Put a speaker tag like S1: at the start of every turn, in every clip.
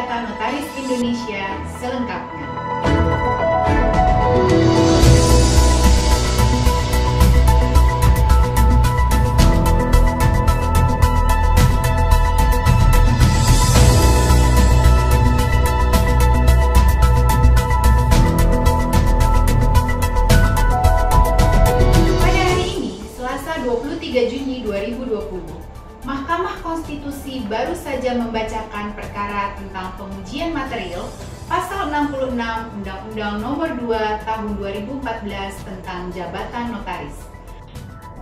S1: Data Notaris Indonesia selengkapnya. Pada hari ini, Selasa 23 Juni 2020, Mahkamah Konstitusi baru saja membacakan perkara tentang pengujian material Pasal 66 Undang-Undang Nomor 2 Tahun 2014 tentang Jabatan Notaris.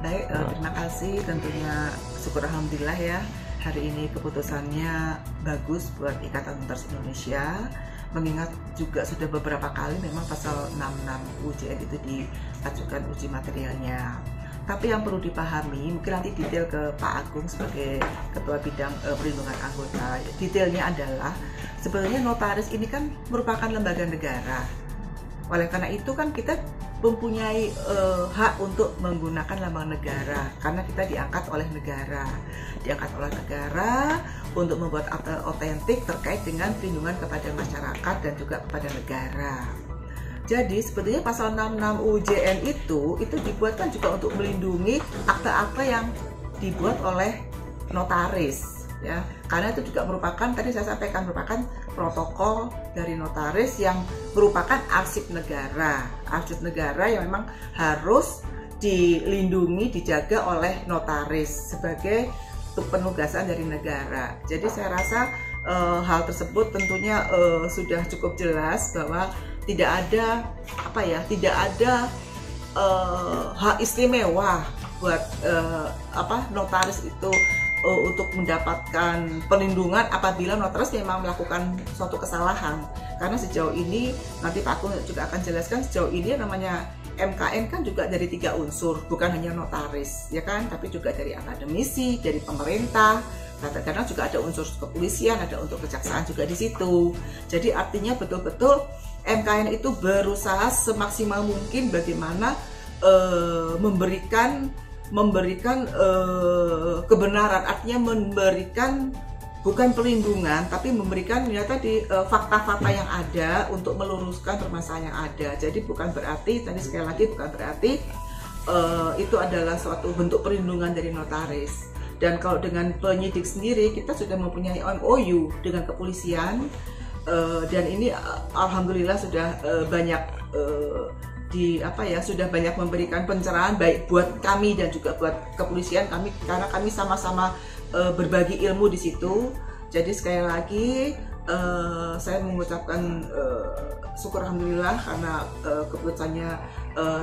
S2: Baik, terima kasih. Tentunya syukur alhamdulillah ya, hari ini keputusannya bagus buat Ikatan Notaris Indonesia. Mengingat juga sudah beberapa kali memang pasal 66 UJN itu diajukan uji materialnya. Tapi yang perlu dipahami, mungkin nanti detail ke Pak Agung sebagai Ketua Bidang Perlindungan Anggota. Detailnya adalah, sebenarnya notaris ini kan merupakan lembaga negara. Oleh karena itu kan kita mempunyai hak untuk menggunakan lambang negara, karena kita diangkat oleh negara. Diangkat oleh negara untuk membuat akte otentik terkait dengan perlindungan kepada masyarakat dan juga kepada negara. Jadi sebetulnya pasal 66 UJN itu dibuatkan juga untuk melindungi akte-akte yang dibuat oleh notaris, ya. Karena itu juga merupakan, tadi saya sampaikan, merupakan protokol dari notaris yang merupakan arsip negara yang memang harus dilindungi, dijaga oleh notaris sebagai penugasan dari negara. Jadi saya rasa hal tersebut tentunya sudah cukup jelas bahwa tidak ada hak istimewa buat notaris itu untuk mendapatkan perlindungan apabila notaris memang melakukan suatu kesalahan. Karena sejauh ini, nanti Pak Agung juga akan jelaskan, sejauh ini namanya MKN kan juga dari 3 unsur, bukan hanya notaris, ya kan, tapi juga dari akademisi, dari pemerintah. Kadang-kadang juga ada unsur kepolisian, ada unsur kejaksaan juga di situ. Jadi artinya betul-betul MKN itu berusaha semaksimal mungkin bagaimana memberikan kebenaran, artinya memberikan bukan perlindungan, tapi memberikan fakta-fakta yang ada untuk meluruskan permasalahan yang ada. Jadi bukan berarti, tadi sekali lagi bukan berarti itu adalah suatu bentuk perlindungan dari notaris. Dan kalau dengan penyidik sendiri, kita sudah mempunyai MOU dengan kepolisian, dan ini alhamdulillah sudah banyak sudah banyak memberikan pencerahan baik buat kami dan juga buat kepolisian kami, karena kami sama-sama berbagi ilmu di situ. Jadi sekali lagi saya mengucapkan syukur alhamdulillah karena keputusannya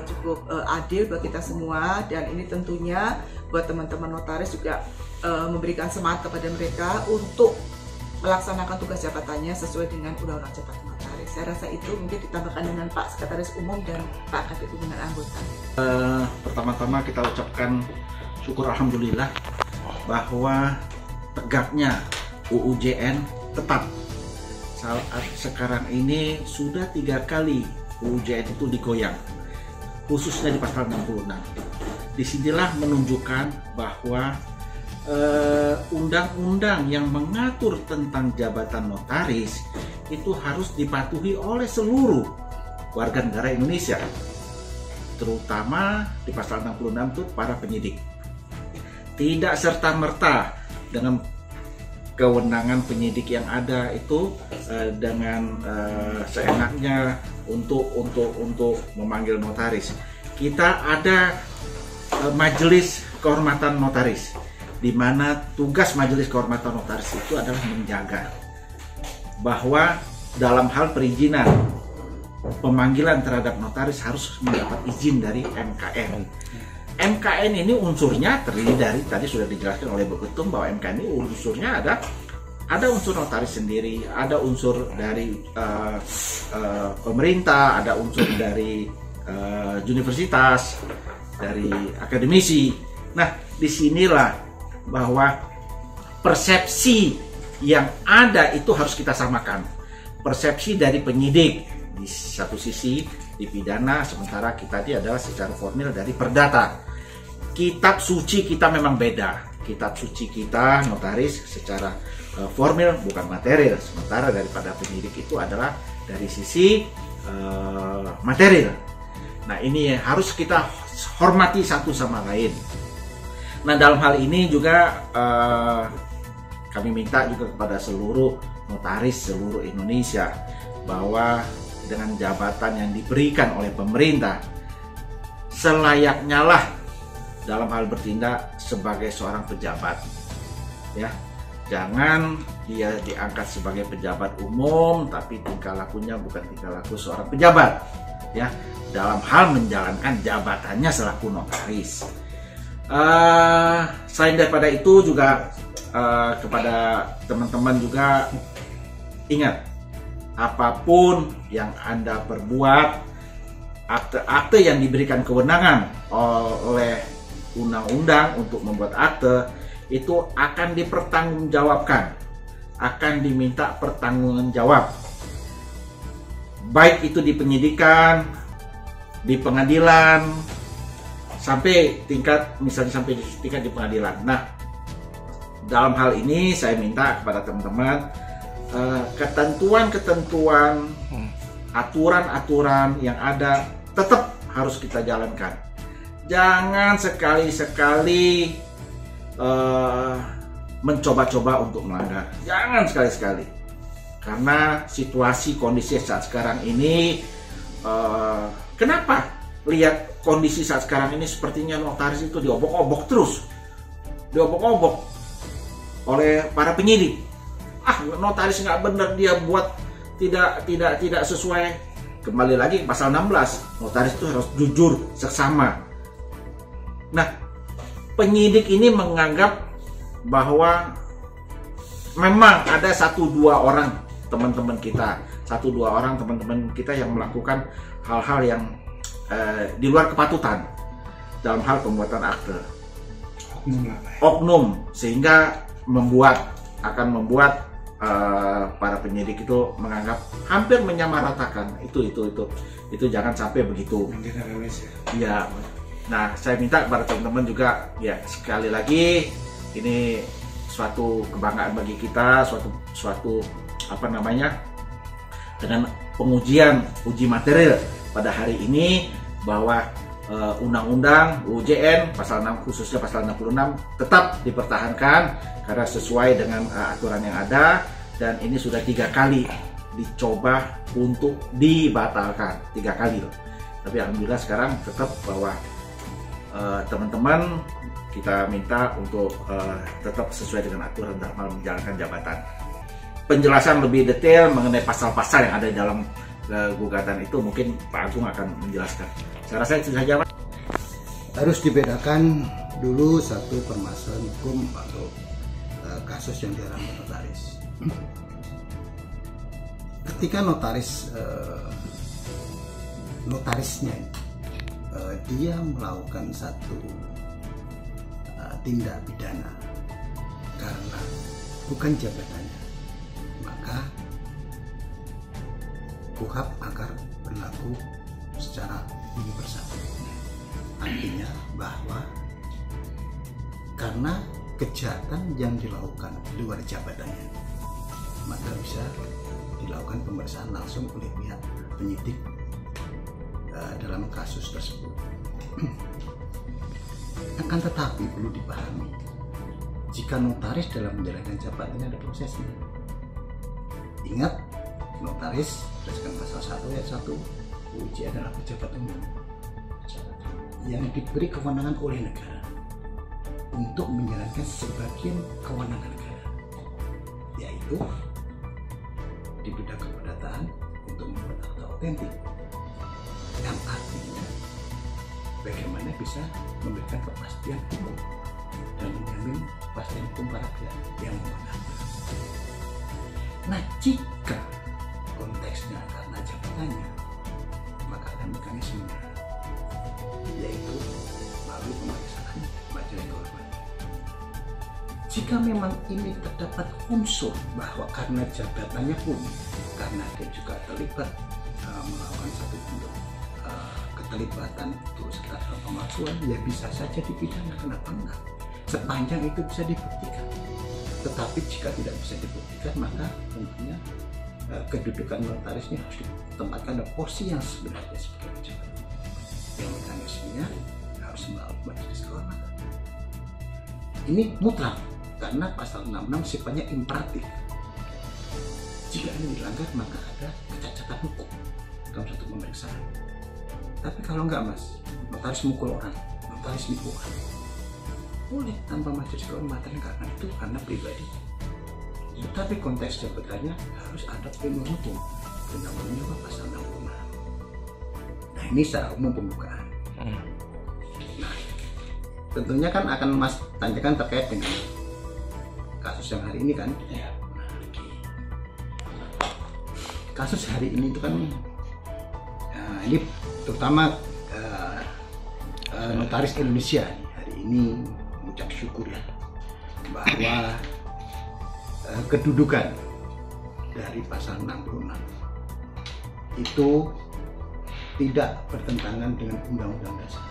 S2: cukup adil buat kita semua, dan ini tentunya buat teman-teman notaris juga memberikan semangat kepada mereka untuk melaksanakan tugas jabatannya sesuai dengan Undang-Undang Jabatan Notaris. Saya rasa itu mungkin ditambahkan dengan Pak Sekretaris Umum dan Pak Kadit Pimpinan Anggota.
S3: Pertama-tama kita ucapkan syukur alhamdulillah bahwa tegaknya UUJN tetap. Saat sekarang ini sudah 3 kali UUJN itu digoyang, khususnya di pasal 66. Disinilah menunjukkan bahwa undang-undang yang mengatur tentang jabatan notaris itu harus dipatuhi oleh seluruh warga negara Indonesia, terutama di pasal 66 itu para penyidik. Tidak serta-merta dengan kewenangan penyidik yang ada itu dengan seenaknya untuk memanggil notaris. Kita ada majelis kehormatan notaris, di mana tugas majelis kehormatan notaris itu adalah menjaga bahwa dalam hal perizinan pemanggilan terhadap notaris harus mendapat izin dari MKN. MKN ini unsurnya terdiri dari, tadi sudah dijelaskan oleh Bu Ketum bahwa MKN ini unsurnya ada unsur notaris sendiri, ada unsur dari pemerintah, ada unsur dari universitas, dari akademisi. Nah, disinilah bahwa persepsi yang ada itu harus kita samakan. Persepsi dari penyidik di satu sisi di pidana, sementara kita adalah secara formil dari perdata. Kitab suci kita memang beda. kitab suci kita notaris secara formil bukan material, sementara daripada penyidik itu adalah dari sisi material. Nah, ini harus kita hormati satu sama lain. Nah, dalam hal ini juga kami minta juga kepada seluruh notaris seluruh Indonesia bahwa dengan jabatan yang diberikan oleh pemerintah, selayaknya lah dalam hal bertindak sebagai seorang pejabat, ya. Jangan dia diangkat sebagai pejabat umum tapi tingkah lakunya bukan tingkah laku seorang pejabat, ya, dalam hal menjalankan jabatannya selaku notaris. Selain daripada itu juga kepada teman-teman juga ingat, apapun yang Anda perbuat, akte-akte yang diberikan kewenangan oleh undang-undang untuk membuat akte itu akan dipertanggungjawabkan, akan diminta pertanggungjawab, baik itu di penyidikan, di pengadilan, sampai tingkat misalnya sampai di tingkat di pengadilan. Nah, dalam hal ini saya minta kepada teman-teman ketentuan-ketentuan, aturan-aturan yang ada tetap harus kita jalankan. Jangan sekali-sekali mencoba-coba untuk melanggar. Jangan sekali-sekali. Karena situasi kondisi saat sekarang ini, kenapa lihat kondisi saat sekarang ini sepertinya notaris itu diobok-obok terus, diobok-obok oleh para penyidik. Notaris nggak benar, dia buat tidak sesuai. Kembali lagi ke pasal 16, notaris itu harus jujur, seksama. Nah, penyidik ini menganggap bahwa memang ada 1-2 orang teman-teman kita, 1-2 orang teman-teman kita yang melakukan hal-hal yang di luar kepatutan dalam hal pembuatan akte. Oknum, sehingga akan membuat para penyidik itu menganggap hampir menyamaratakan itu jangan sampai begitu. Ya. Nah, saya minta kepada teman-teman juga, ya, sekali lagi ini suatu kebanggaan bagi kita, suatu dengan pengujian uji material pada hari ini bahwa Undang-Undang UJN pasal 6 khususnya pasal 66 tetap dipertahankan karena sesuai dengan aturan yang ada, dan ini sudah 3 kali dicoba untuk dibatalkan, 3 kali loh. Tapi alhamdulillah sekarang tetap bahwa teman-teman kita minta untuk tetap sesuai dengan aturan dalam hal menjalankan jabatan. Penjelasan lebih detail mengenai pasal-pasal yang ada di dalam gugatan itu mungkin Pak Agung akan menjelaskan. Saya rasa itu saja, Pak.
S4: Harus dibedakan dulu satu permasalahan hukum atau kasus yang dialami notaris. Ketika notarisnya dia melakukan satu tindak pidana karena bukan jabatannya, maka KUHP akan berlaku secara universal. Artinya bahwa karena kejahatan yang dilakukan di luar jabatannya, maka bisa dilakukan pemeriksaan langsung oleh pihak penyidik dalam kasus tersebut. Akan tetapi perlu dipahami, jika notaris dalam menjalankan jabatannya ada prosesnya. Ingat, notaris berdasarkan pasal 1 ayat 1 UUJ adalah pejabat umum yang diberi kewenangan oleh negara untuk menjalankan sebagian kewenangan negara, yaitu di bidang keperdataan untuk membuat akta otentik, yang artinya bagaimana bisa memberikan kepastian hukum dan menjamin kepastian hukum para pihak yang membuat. Nah, jika konteksnya karena jabatannya, maka ada mekanismenya, yaitu melalui pemeriksaan majelis kehormatan. Jika memang ini terdapat unsur bahwa karena jabatannya pun, karena dia juga terlibat melakukan satu bentuk keterlibatan turut serta dalam pemalsuan, ya bisa saja dipidana, kenapa enggak? sepanjang itu bisa dibuktikan. Tetapi jika tidak bisa dibuktikan, maka tentunya kedudukan notaris ini harus ditempatkan pada posisi yang sebenarnya sebagai pejabat. Yang mekanismenya harus melalui majelis kehormatan. Ini mutlak karena pasal 66 sifatnya imperatif. Jika ini dilanggar, maka ada kecacatan hukum dalam satu pemeriksaan. Tapi kalau enggak, Mas, notaris mukul orang, notaris nipu orang, boleh tanpa majelis kehormatan karena pribadi. Tetapi konteks jabatannya harus ada penuh hukum. Undang-undang pasal 66. Nah, ini secara umum pembukaan. Nah, tentunya kan akan Mas tanyakan terkait dengan kasus yang hari ini kan. Kasus hari ini itu kan ini terutama notaris Indonesia hari ini mengucap syukur ya bahwa kedudukan dari pasal 66 itu tidak bertentangan dengan Undang-Undang Dasar.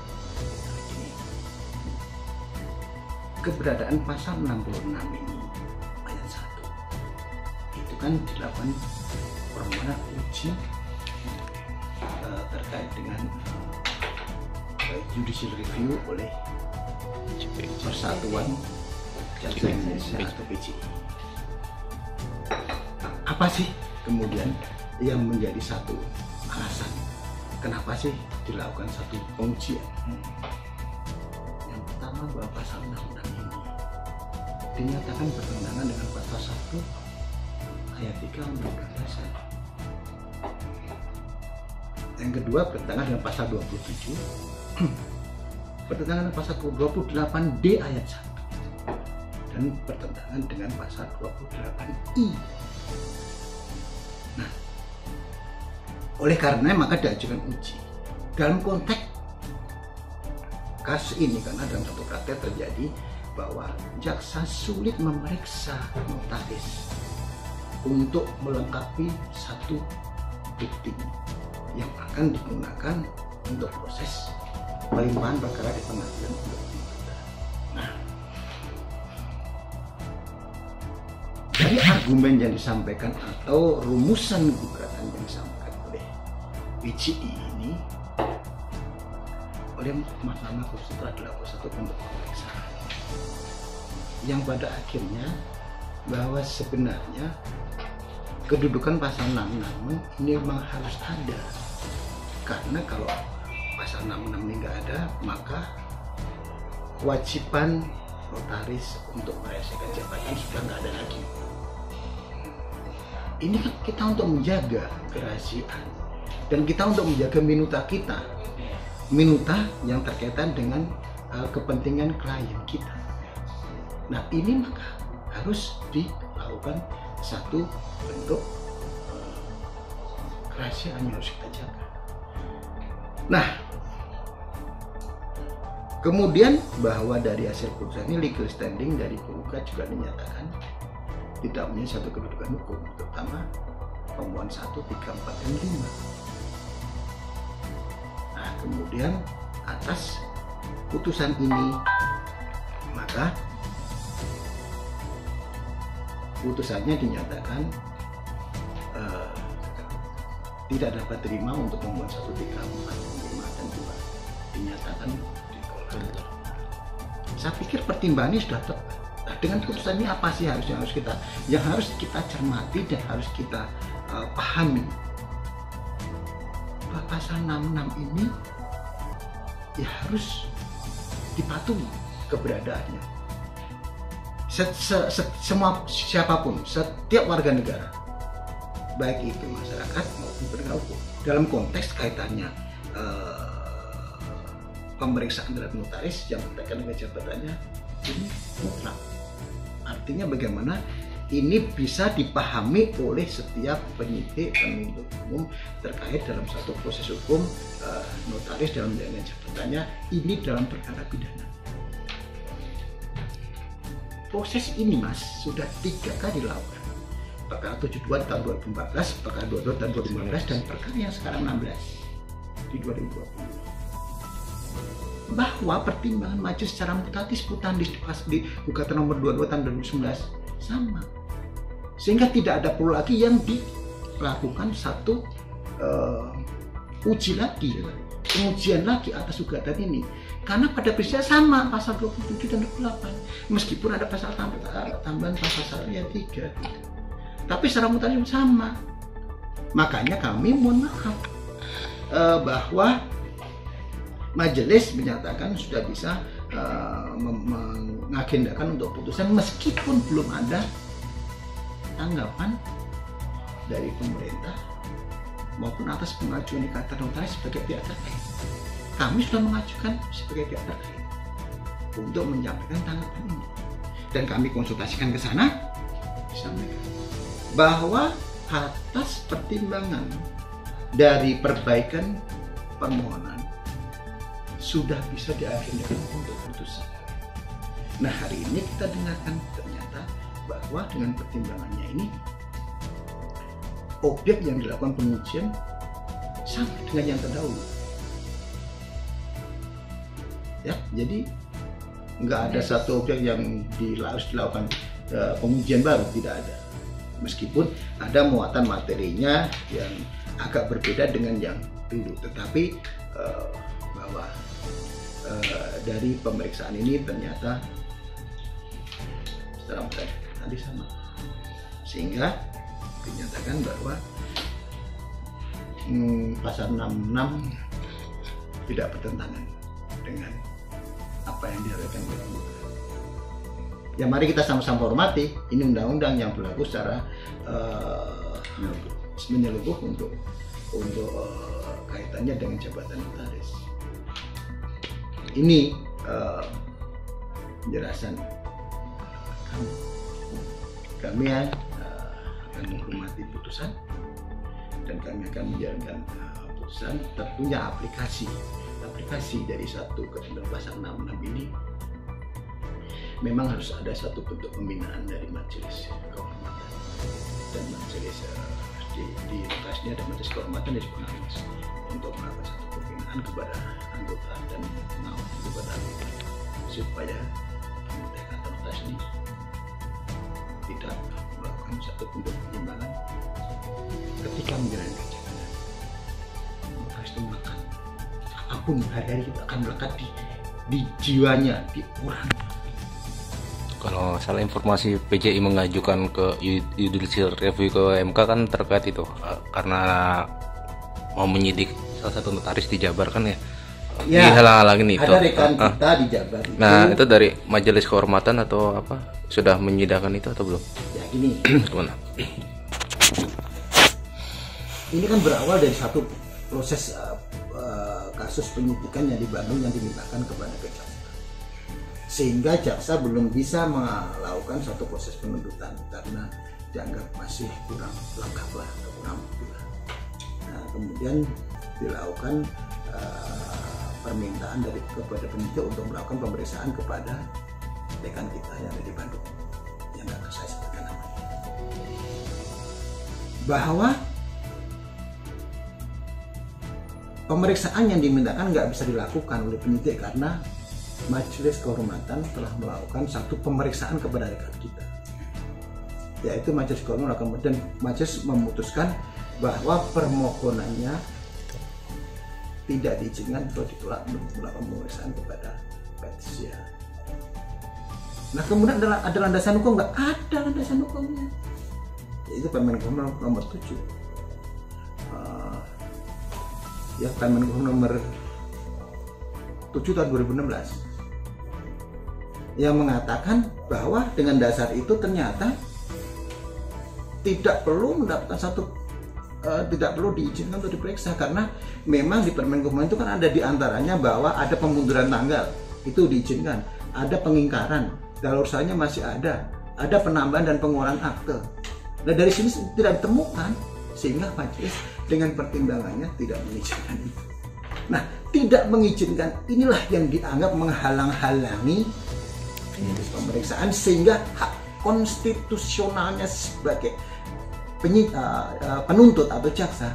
S4: Keberadaan pasal 66 ini ayat 1 itu kan dilakukan permohonan uji terkait dengan judicial review oleh Persatuan Jaksa Indonesia atau PJI. Apa sih kemudian yang menjadi satu alasan kenapa sih dilakukan satu pengujian? Yang pertama, bahwa pasal 66 ini dinyatakan bertentangan dengan pasal 1 ayat 3 Undang-Undang Dasar. Yang kedua, bertentangan dengan pasal 27, bertentangan dengan pasal 28D ayat 1, dan bertentangan dengan pasal 28I. Nah, oleh karena maka diajukan uji. Dalam konteks kasus ini, karena dalam satu praktek terjadi bahwa jaksa sulit memeriksa notaris untuk melengkapi satu bukti yang akan digunakan untuk proses pelimpahan perkara di pengadilan. Nah, dari argumen yang disampaikan atau rumusan gugatan yang disampaikan oleh PJI ini, oleh Mahkamah Konstitusi telah dilakukan satu bentuk pemeriksaan yang pada akhirnya bahwa sebenarnya kedudukan pasal 66 ini memang harus ada, karena kalau pasal 66 ini nggak ada, maka kewajiban notaris untuk merahasiakan jabatan sudah nggak ada lagi. Ini kan kita untuk menjaga kerahasiaan dan kita untuk menjaga minuta kita, minuta yang terkaitan dengan kepentingan klien kita. Nah, ini maka harus dilakukan satu bentuk kerahasiaan yang harus kita jaga. Nah, kemudian bahwa dari hasil putusan ini legal standing dari penggugat juga dinyatakan tidak punya satu kedudukan hukum, terutama pemohon 1, 3, 4, dan 5. Nah, kemudian atas putusan ini maka putusannya dinyatakan tidak dapat terima untuk pemohon 1, 3, 4, 5, dan 2 dinyatakan ditolak. Saya pikir pertimbangannya sudah tepat. Nah, dengan putusan ini apa sih yang harus kita cermati dan harus kita pahami? Bahwa pasal 66 ini ya harus dipatuhi keberadaannya. Semua siapapun, setiap warga negara, baik itu masyarakat maupun penegak hukum, dalam konteks kaitannya pemeriksaan terhadap notaris yang berkaitan dengan jabatannya, ini mutlak. Artinya bagaimana ini bisa dipahami oleh setiap penyidik penuntut umum terkait dalam satu proses hukum notaris dalam menjalankan jabatannya ini dalam perkara pidana. Proses ini, Mas, sudah 3 kali dilakukan. Perkara 72 tahun 2014, perkara 22 tahun 2015, dan perkara yang sekarang 16 di 2020. bahwa pertimbangan majelis secara mutatis mutandis di gugatan nomor 22 tahun 2019 sama, sehingga tidak ada perlu lagi yang dilakukan satu pengujian lagi atas gugatan ini, karena pada prinsipnya sama pasal 27 dan 28, meskipun ada pasal tambahan pasal 3, tapi secara mutatis sama. Makanya kami mohon maaf bahwa majelis menyatakan sudah bisa mengagendakan untuk putusan meskipun belum ada tanggapan dari pemerintah maupun atas pengajuan ikatan notaris sebagai pihak terkait. Kami sudah mengajukan sebagai pihak terkait untuk menyampaikan tanggapan ini, dan kami konsultasikan ke sana, disampaikan bahwa atas pertimbangan dari perbaikan permohonan sudah bisa diagendakan untuk putusan. Nah, hari ini kita dengarkan ternyata bahwa dengan pertimbangannya ini objek yang dilakukan pengujian sama dengan yang terdahulu. Ya, jadi nggak ada satu objek yang harus dilakukan pengujian baru, tidak ada. Meskipun ada muatan materinya yang agak berbeda dengan yang dulu, tetapi bahwa dari pemeriksaan ini ternyata secara tadi sama, sehingga dinyatakan bahwa pasal 66 tidak bertentangan dengan apa yang diharapkan oleh pemerintah. Ya, mari kita sama-sama hormati, ini undang-undang yang berlaku secara menyeluruh untuk kaitannya dengan jabatan notaris. Ini penjelasan kami akan menghormati putusan, dan kami akan menjalankan putusan. Tentunya aplikasi dari satu ketentuan pasal 66 ini memang harus ada satu bentuk pembinaan dari majelis kehormatan, dan majelis di atasnya ada majelis kehormatan dan pengawas untuk melakukan satu pembinaan kepada anggota dan pengawas kepada anggota, supaya anggota ikatan notaris ini tidak melakukan satu bentuk penimbangan ketika menjalankan jabatan. Notaris itu melekat, apapun hari-hari kita akan melekat di jiwanya, di orangnya.
S5: Kalau salah informasi PJI mengajukan ke judicial review ke MK kan terkait itu karena mau menyidik salah satu notaris di Jabar kan ya.
S4: Ya,
S5: dihalang-halangin itu.
S4: Ada rekan kita di Jabar itu.
S5: Nah, itu dari majelis kehormatan atau apa? Sudah menyidangkan itu atau belum?
S4: Ya gini.
S5: Gimana?
S4: Ini kan berawal dari satu proses kasus penyidikan yang di Bandung yang dimintakan kepada kejaksaan, sehingga jaksa belum bisa melakukan satu proses penuntutan karena dianggap masih kurang lengkap lah, kurang bukti. Nah, kemudian dilakukan permintaan kepada penyidik untuk melakukan pemeriksaan kepada rekan kita yang ada di Bandung, yang nggak saya sebutkan namanya, bahwa pemeriksaan yang dimintakan nggak bisa dilakukan oleh penyidik karena majelis kehormatan telah melakukan satu pemeriksaan kepada rekan kita, yaitu majelis kehormatan, dan majelis memutuskan bahwa permohonannya tidak diizinkan atau ditolak untuk melakukan pemeriksaan kepada Patricia. Nah, kemudian ada landasan hukum, nggak ada landasan hukumnya, yaitu Permen nomor 7. Ya, Permen nomor 7 tahun 2016 yang mengatakan bahwa dengan dasar itu ternyata tidak perlu mendapatkan tidak perlu diizinkan untuk diperiksa, karena memang di Permen itu kan ada diantaranya bahwa ada pemunduran tanggal, itu diizinkan, ada pengingkaran, dalursanya masih ada penambahan dan pengurangan akte. Nah, dari sini tidak ditemukan, sehingga majelis dengan pertimbangannya tidak mengizinkan itu. Nah, tidak mengizinkan inilah yang dianggap menghalang-halangi pemeriksaan, sehingga hak konstitusionalnya sebagai penuntut atau jaksa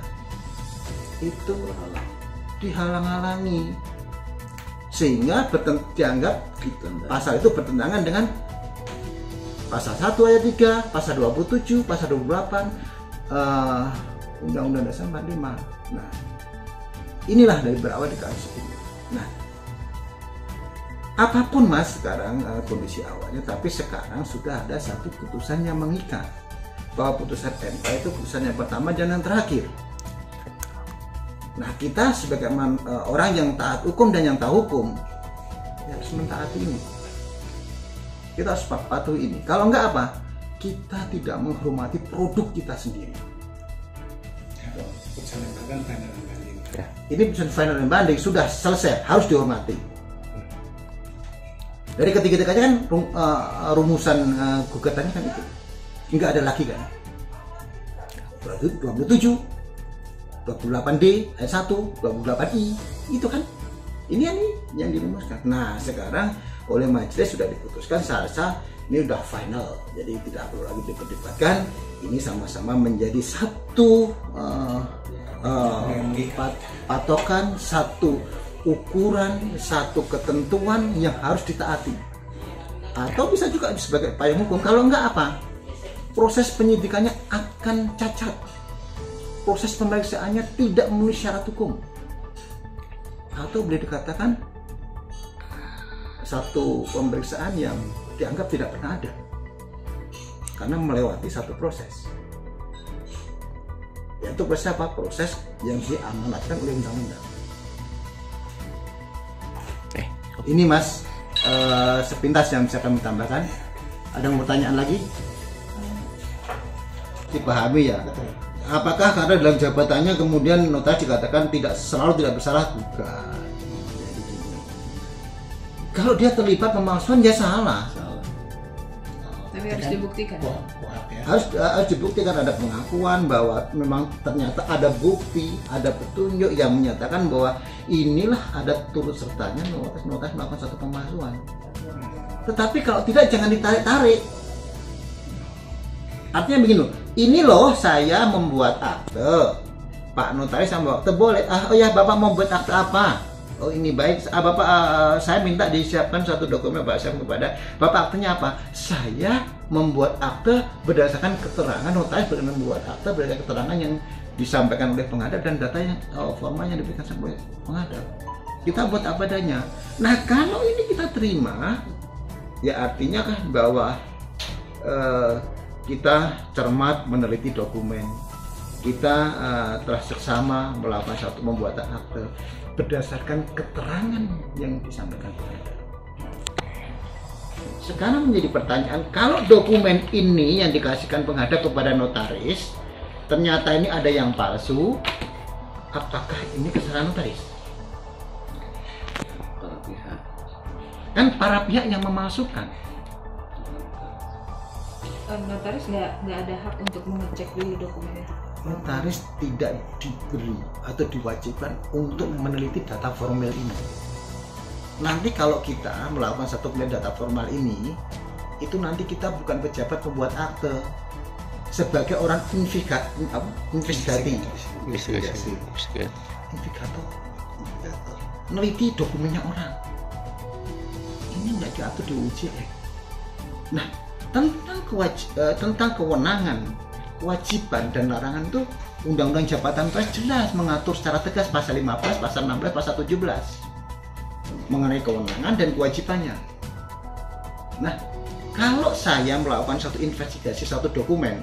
S4: itu dihalang-halangi. sehingga dianggap pasal itu bertentangan dengan pasal 1 ayat 3, pasal 27, pasal 28 Undang-Undang Dasar 45. Nah, inilah dari berawal di kasus ini. Nah, apapun Mas sekarang kondisi awalnya, tapi sekarang sudah ada satu putusan yang mengikat bahwa putusan MK itu putusan yang pertama dan yang terakhir. Nah, kita sebagai orang yang taat hukum dan yang tahu hukum ya harus mentaati ini. Kita harus patuhi ini. Kalau enggak apa? Kita tidak menghormati produk kita sendiri.
S6: Putusan MK kan final dan banding.
S5: Ya.
S4: Ini putusan final dan banding sudah selesai, harus dihormati. Dari ketiga-tiganya kan rumusan gugatannya kan itu. Enggak ada lagi kan. 27, 28D, ayat 1, 28I, itu kan. Ini yang dirumuskan. Nah, sekarang oleh majelis sudah diputuskan seharusnya ini udah final. Jadi tidak perlu lagi diperdebatkan. Ini sama-sama menjadi satu patokan, satu ukuran, satu ketentuan yang harus ditaati. Atau bisa juga sebagai payung hukum. Kalau enggak apa? Proses penyidikannya akan cacat. Proses pemeriksaannya tidak memenuhi syarat hukum. Atau boleh dikatakan satu pemeriksaan yang dianggap tidak pernah ada karena melewati satu proses, yaitu proses apa? Proses yang diamanatkan oleh undang-undang. Ini Mas, sepintas yang bisa kami tambahkan. Ada yang pertanyaan lagi? Dipahami ya?
S6: Betul.
S4: Apakah karena dalam jabatannya kemudian notaris dikatakan selalu tidak bersalah? Bukan. Jadi gini. Kalau dia terlibat pemalsuan ya salah.
S1: Tapi harus dibuktikan.
S6: Ya.
S4: Harus dibuktikan, ada pengakuan bahwa memang ternyata ada bukti, ada petunjuk yang menyatakan bahwa inilah ada turut sertanya notaris melakukan satu pemalsuan. Tetapi kalau tidak, jangan ditarik-tarik. Artinya begini loh, ini loh saya membuat akte, Pak Notaris yang membuat akte boleh. Oh ya, Bapak mau buat akte apa? Oh ini baik, Bapak saya minta disiapkan satu dokumen Pak Syam kepada Bapak, aktenya apa? Saya membuat akte berdasarkan keterangan notaris, membuat akte berdasarkan keterangan yang disampaikan oleh pengadap dan data yang formal yang diberikan oleh pengadap. Kita buat apa adanya. Nah kalau ini kita terima, ya artinya kan bahwa kita cermat meneliti dokumen, kita telah seksama melakukan satu pembuatan akte berdasarkan keterangan yang disampaikan pengadap. Sekarang menjadi pertanyaan, kalau dokumen ini yang dikasihkan pengadap kepada notaris ternyata ini ada yang palsu, apakah ini kesalahan notaris?
S5: Para pihak.
S4: Kan para pihak yang memalsukan.
S1: Notaris nggak ada hak untuk mengecek dulu dokumennya.
S4: Notaris tidak diberi atau diwajibkan untuk meneliti data formal ini. Nanti kalau kita melakukan satu penelitian data formal ini, itu nanti kita bukan pejabat pembuat akte, sebagai orang investigator, meneliti dokumennya orang. Ini nggak diatur di UJF. Nah, tentang kewenangan, kewajiban dan larangan itu Undang-Undang Jabatan Pers jelas mengatur secara tegas pasal 15, pasal 16, pasal 17 mengenai kewenangan dan kewajibannya. Nah, kalau saya melakukan satu investigasi satu dokumen,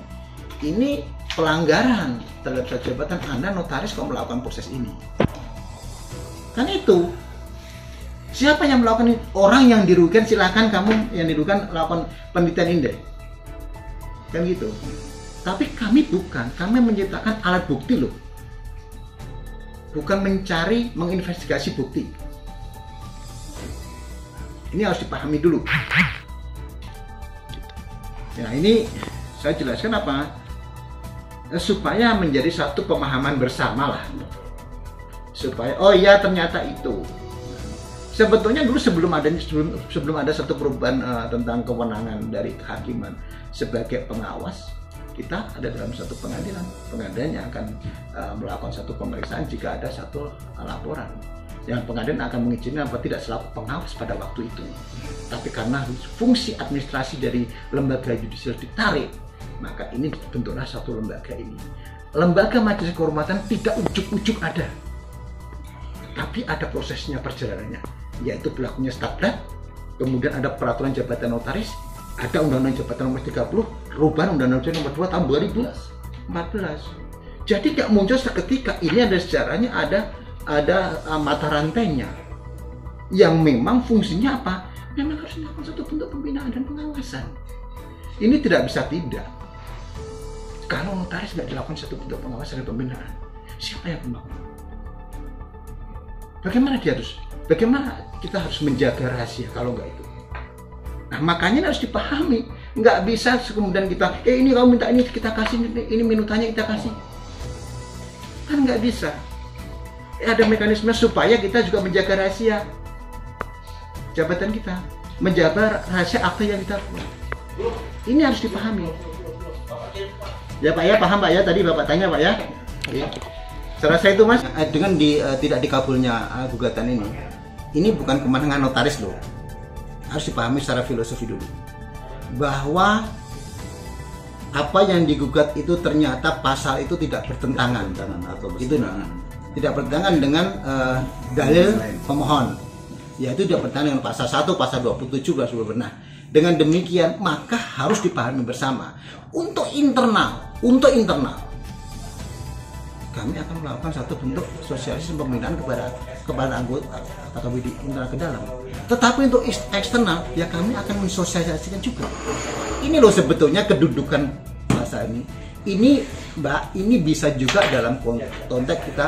S4: ini pelanggaran terhadap jabatan Anda notaris kok melakukan proses ini. Kan itu. Siapa yang melakukan ini? Orang yang dirugikan, silakan kamu yang dirugikan lakukan penelitian indeks. Kan gitu. Tapi kami bukan, kami menciptakan alat bukti loh. Bukan mencari, menginvestigasi bukti. Ini harus dipahami dulu. Ya ini saya jelaskan apa? Supaya menjadi satu pemahaman bersama lah. Supaya, oh iya ternyata itu. Sebetulnya dulu sebelum ada satu perubahan tentang kewenangan dari kehakiman sebagai pengawas, kita ada dalam satu pengadilan yang akan melakukan satu pemeriksaan jika ada satu laporan. yang pengadilan akan mengizinkan apa tidak selaku pengawas pada waktu itu. Tapi karena fungsi administrasi dari lembaga yudisial ditarik, maka ini bentuklah satu lembaga ini. Lembaga majelis kehormatan tidak ujuk-ujuk ada, tapi ada prosesnya perjalanannya, yaitu berlakunya stablat, kemudian ada peraturan jabatan notaris, ada undang-undang jabatan nomor 30, perubahan undang-undang nomor 2 tahun 2014. Jadi nggak muncul seketika, ini ada sejarahnya, ada mata rantainya yang memang fungsinya apa? Memang harus melakukan satu bentuk pembinaan dan pengawasan. Ini tidak bisa tidak. Kalau notaris nggak dilakukan satu bentuk pengawasan dan pembinaan, siapa yang melakukan? Bagaimana kita harus menjaga rahasia kalau nggak itu? Nah, makanya harus dipahami. Nggak bisa kemudian kita, ini kamu minta ini kita kasih, ini minutanya kita kasih. Kan nggak bisa. Ada mekanisme supaya kita juga menjaga rahasia jabatan kita, menjaga rahasia akta yang kita buat. Ini harus dipahami. Ya Pak ya, paham Pak ya, tadi Bapak tanya Pak ya. Serasa itu Mas, dengan tidak dikabulnya gugatan ini bukan kemenangan notaris loh. Harus dipahami secara filosofi dulu, bahwa apa yang digugat itu ternyata pasal itu tidak bertentangan atau itu tidak bertentangan dengan dalil pemohon, yaitu tidak bertentangan dengan pasal 1, pasal 27 benar. Dengan demikian maka harus dipahami bersama. Untuk internal kami akan melakukan satu bentuk sosialisasi pembinaan kepada anggota KKB di internal ke dalam. Tetapi untuk eksternal ya kami akan mensosialisasikan juga. Ini loh sebetulnya kedudukan bahasa ini. Ini Mbak, ini bisa juga dalam konteks kita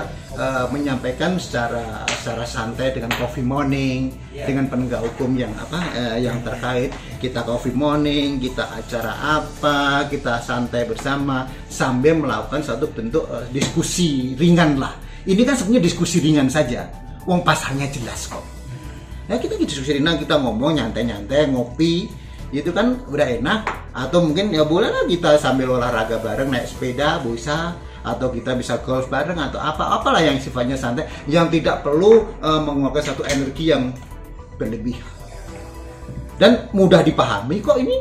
S4: menyampaikan secara santai dengan coffee morning, dengan penegak hukum yang terkait. Kita coffee morning, kita acara apa, kita santai bersama sambil melakukan satu bentuk diskusi ringan lah. Ini kan sebenarnya diskusi ringan saja. Wong pasalnya jelas kok. Nah, kita diskusi ringan, kita ngomong nyantai-nyantai, ngopi, itu kan udah enak. Atau mungkin ya bolehlah kita sambil olahraga bareng, naik sepeda bisa, atau kita bisa golf bareng atau apalah yang sifatnya santai, yang tidak perlu mengeluarkan satu energi yang berlebihan dan mudah dipahami kok ini.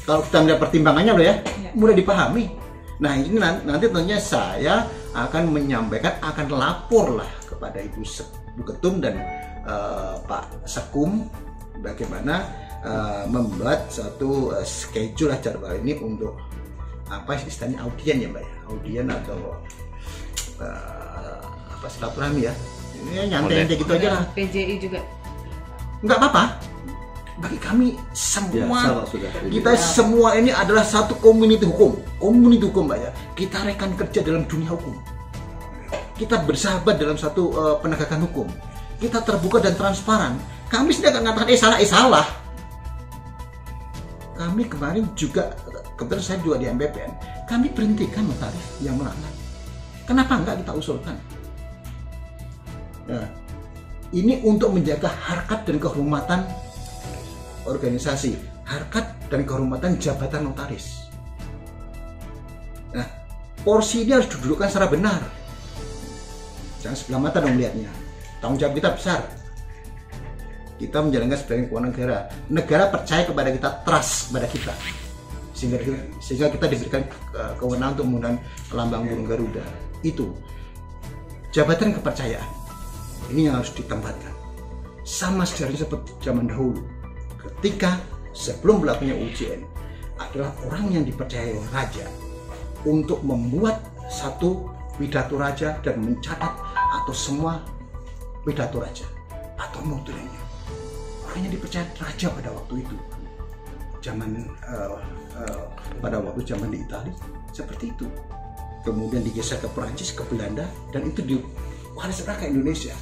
S4: Kalau kita melihat pertimbangannya loh ya, mudah dipahami. Nah ini nanti tentunya saya akan menyampaikan, akan lapor lah kepada Ibu Ketum dan Pak Sekum bagaimana membuat satu schedule jadwal ini untuk apa istilahnya audien ya Mbak ya, audien atau silaturahmi ya. Ini nyantai-nyantai gitu aja lah.
S1: PJI juga.
S4: Nggak apa-apa. Bagi kami semua, kita semua ini adalah satu community hukum Mbak ya. Kita rekan kerja dalam dunia hukum. Kita bersahabat dalam satu penegakan hukum. Kita terbuka dan transparan. Kami tidak akan mengatakan salah. Kami kemarin juga, kebetulan saya juga di MBPN, kami berhentikan notaris yang melanggar. Kenapa enggak kita usulkan? Nah, ini untuk menjaga harkat dan kehormatan organisasi, harkat dan kehormatan jabatan notaris. Nah, porsi ini harus didudukkan secara benar. Jangan sebelah mata dong melihatnya. Tanggung jawab kita besar. Kita menjalankan sebagai keuangan negara. Negara percaya kepada kita, trust pada kita, sehingga kita diberikan kewenangan untuk menggunakan lambang burung Garuda. Itu jabatan kepercayaan. Ini yang harus ditempatkan. Sama sejarahnya seperti zaman dahulu. Ketika sebelum berlakunya UJN adalah orang yang dipercayai oleh raja untuk membuat satu pidato raja dan mencatat atau semua pidato raja atau notulenya. Orang yang dipercaya raja pada waktu itu, pada waktu zaman di Italia seperti itu. Kemudian digeser ke Perancis, ke Belanda, dan itu diwariskan ke Indonesia.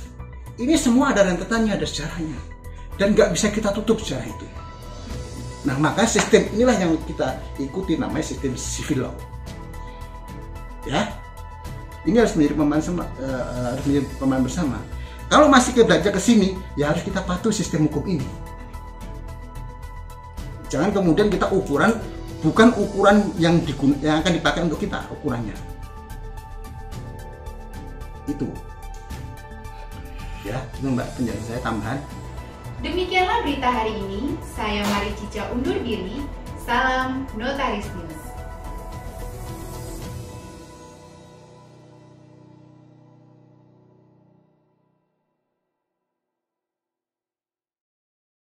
S4: Ini semua ada rentetannya, ada sejarahnya, dan nggak bisa kita tutup sejarah itu. Nah, maka sistem inilah yang kita ikuti, namanya sistem civil law. Ya, ini harus menjadi pemahaman bersama. Kalau masih kita belajar ke sini, ya harus kita patuhi sistem hukum ini. Jangan kemudian kita bukan ukuran yang akan dipakai untuk kita ukurannya. Itu. Ya, itu Mbak penjelasan saya tambahan.
S1: Demikianlah berita hari ini. Saya Mari Cica undur diri. Salam Notaris News.